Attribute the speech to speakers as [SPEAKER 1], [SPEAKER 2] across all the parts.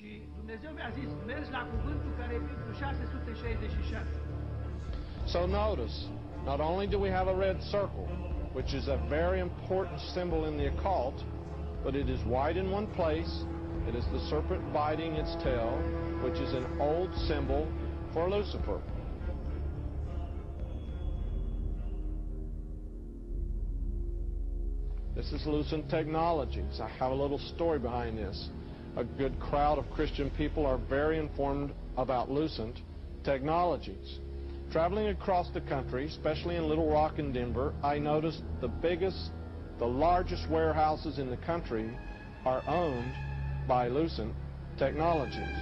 [SPEAKER 1] Și Dumnezeu mi-a zis, mergi la cuvântul care e pentru 666.
[SPEAKER 2] So notice, not only do we have a red circle, which is a very important symbol in the occult, but it is white in one place. It is the serpent biting its tail, which is an old symbol for Lucifer. This is Lucent Technologies. I have a little story behind this. A good crowd of Christian people are very informed about Lucent Technologies. Traveling across the country, especially in Little Rock and Denver, I noticed the largest warehouses in the country are owned by Lucent Technologies.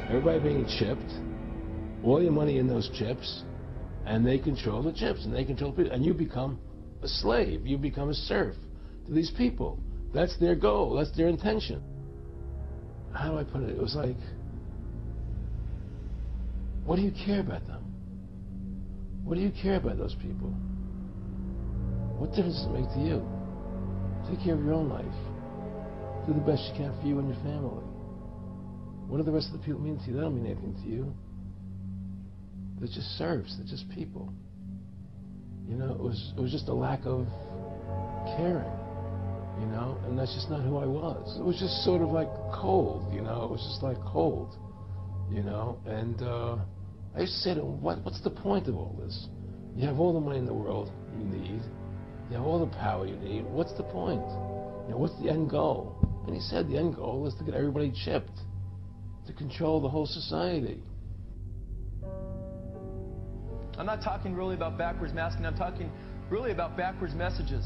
[SPEAKER 3] Everybody being chipped, all your money in those chips, and they control the chips, and they control people, and you become a slave, you become a serf to these people. That's their goal, that's their intention. How do I put it? It was like, what do you care about them? What do you care about those people? What difference does it make to you? Take care of your own life. Do the best you can for you and your family. What do the rest of the people mean to you? They don't mean anything to you. They're just serfs. They're just people. You know, it was just a lack of caring, you know, and that's just not who I was. It was just sort of like cold, you know. It was just like cold, you know. And I used to say to him, what's the point of all this? You have all the money in the world you need. You have all the power you need. What's the point? You know, what's the end goal? And he said the end goal is to get everybody chipped, to control the whole society.
[SPEAKER 4] I'm not talking really about backwards masking. I'm talking really about backwards messages.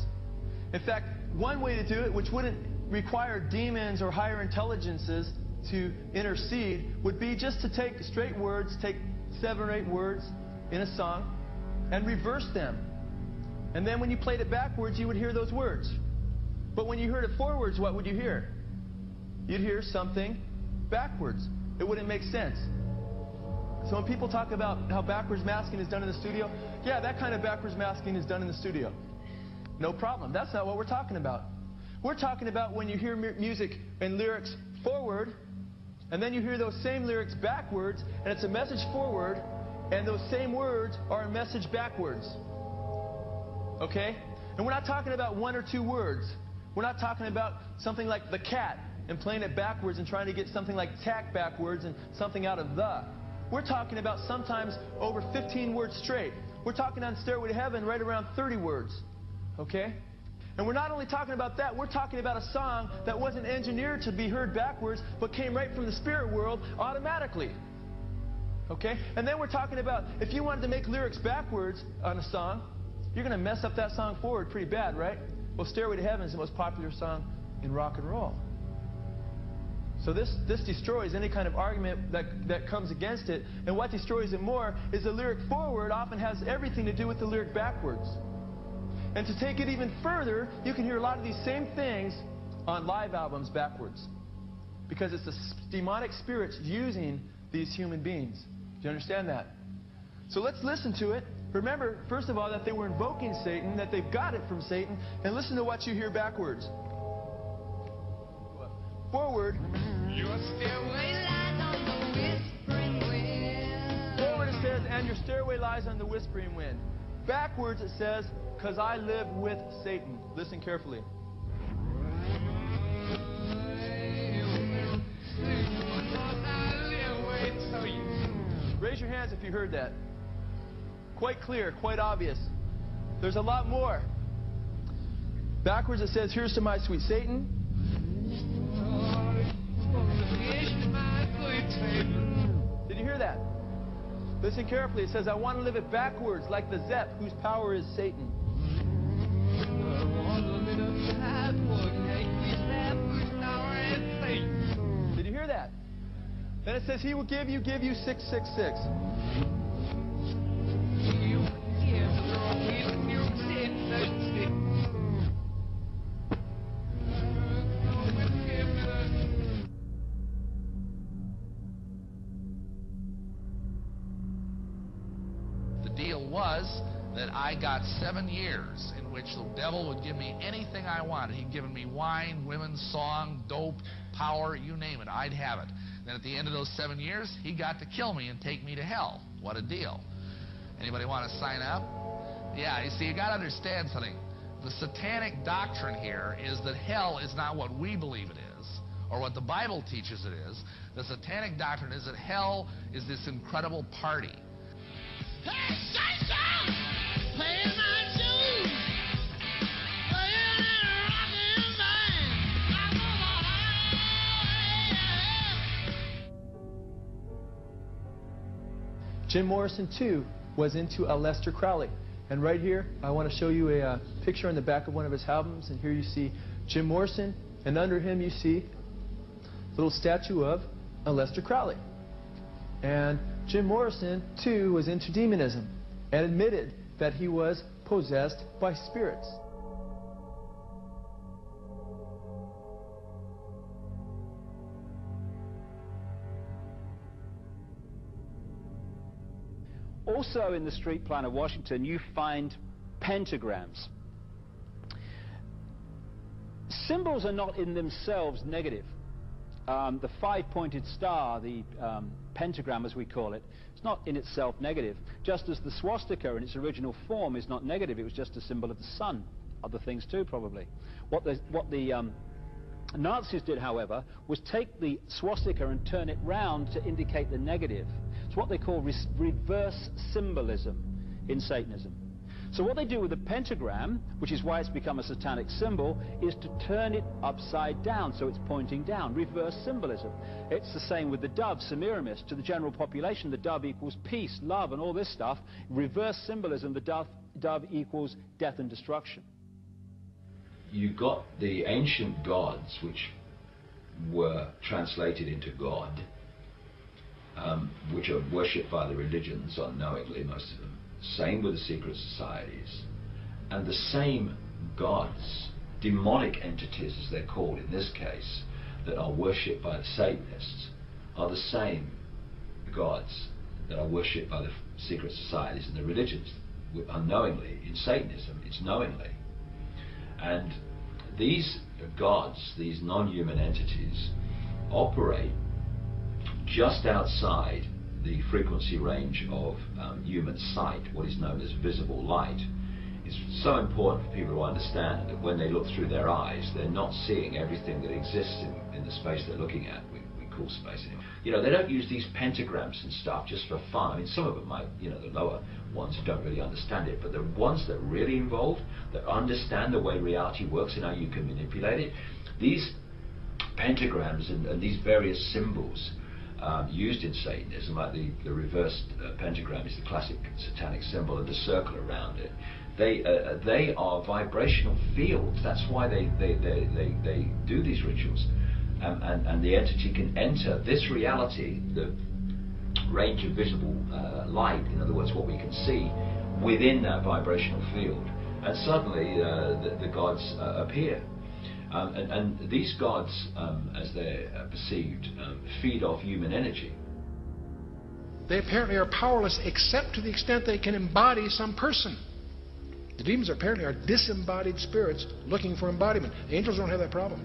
[SPEAKER 4] In fact, one way to do it, which wouldn't require demons or higher intelligences to intercede, would be just to take straight words, take 7 or 8 words in a song, and reverse them. And then when you played it backwards, you would hear those words. But when you heard it forwards, what would you hear? You'd hear something backwards. It wouldn't make sense. So when people talk about how backwards masking is done in the studio, yeah, that kind of backwards masking is done in the studio. No problem. That's not what we're talking about. We're talking about when you hear music and lyrics forward, and then you hear those same lyrics backwards, and it's a message forward, and those same words are a message backwards. Okay? And we're not talking about 1 or 2 words. We're not talking about something like the cat and playing it backwards and trying to get something like tack backwards and something out of the. We're talking about sometimes over 15 words straight. We're talking on Stairway to Heaven right around 30 words. Okay? And we're not only talking about that, we're talking about a song that wasn't engineered to be heard backwards, but came right from the spirit world automatically. Okay? And then we're talking about if you wanted to make lyrics backwards on a song, you're going to mess up that song forward pretty bad, right? Well, Stairway to Heaven is the most popular song in rock and roll. So this destroys any kind of argument that comes against it. And what destroys it more is the lyric forward often has everything to do with the lyric backwards. And to take it even further, you can hear a lot of these same things on live albums backwards. Because it's the demonic spirits using these human beings. Do you understand that? So let's listen to it. Remember, first of all, that they were invoking Satan, that they've got it from Satan, and listen to what you hear backwards. Forward. Your stairway lies on the whispering wind. Forward it says, and your stairway lies on the whispering wind. Backwards it says, because I live with Satan. Listen carefully. Raise your hands if you heard that. Quite clear, quite obvious. There's a lot more. Backwards it says, here's to my sweet Satan. Did you hear that? Listen carefully. It says, I want to live it backwards, like the Zep, whose power is Satan. Did you hear that? Then it says, he will give you 666.
[SPEAKER 5] was that I got 7 years in which the devil would give me anything I wanted. He'd given me wine, women, song, dope, power, you name it, I'd have it. Then at the end of those 7 years, he got to kill me and take me to hell. What a deal. Anybody want to sign up? Yeah, you see, you got to understand something. The satanic doctrine here is that hell is not what we believe it is, or what the Bible teaches it is. The satanic doctrine is that hell is this incredible party.
[SPEAKER 6] Hey, Satan! Play my shoes! Playing a rockin' band! I know
[SPEAKER 4] Jim Morrison, too, was into Aleister Crowley. And right here, I want to show you a picture on the back of one of his albums. And here you see Jim Morrison, and under him you see a little statue of Aleister Crowley. And Jim Morrison, too, was into demonism and admitted that he was possessed by spirits.
[SPEAKER 7] Also in the street plan of Washington, you find pentagrams. Symbols are not in themselves negative. The five-pointed star, the pentagram as we call it, is not in itself negative. Just as the swastika in its original form is not negative, it was just a symbol of the sun. Other things too, probably. What the Nazis did, however, was take the swastika and turn it round to indicate the negative. It's what they call reverse symbolism in Satanism. So what they do with the pentagram, which is why it's become a satanic symbol, is to turn it upside down, so it's pointing down. Reverse symbolism. It's the same with the dove, Semiramis. To the general population, the dove equals peace, love, and all this stuff. Reverse symbolism, the dove equals death and destruction.
[SPEAKER 8] You got the ancient gods, which were translated into God, which are worshipped by the religions unknowingly, most of them. Same with the secret societies. And the same gods, demonic entities as they're called in this case, that are worshipped by the Satanists, are the same gods that are worshipped by the secret societies and the religions. Unknowingly, in Satanism, it's knowingly. And these gods, these non-human entities, operate just outside the frequency range of human sight, what is known as visible light. It's so important for people to understand that when they look through their eyes, they're not seeing everything that exists in the space they're looking at. We call space anyway. You know, they don't use these pentagrams and stuff just for fun. I mean, some of them might, you know, the lower ones don't really understand it, but the ones that are really involved, that understand the way reality works and how you can manipulate it, these pentagrams and these various symbols used in Satanism, like the reversed pentagram is the classic satanic symbol, and the circle around it. They are vibrational fields. That's why they do these rituals, and the entity can enter this reality, the range of visible light. In other words, what we can see within that vibrational field, and suddenly the gods appear. And these gods, as they're perceived, feed off human energy.
[SPEAKER 9] They apparently are powerless except to the extent they can embody some person. The demons apparently are disembodied spirits looking for embodiment. The angels don't have that problem.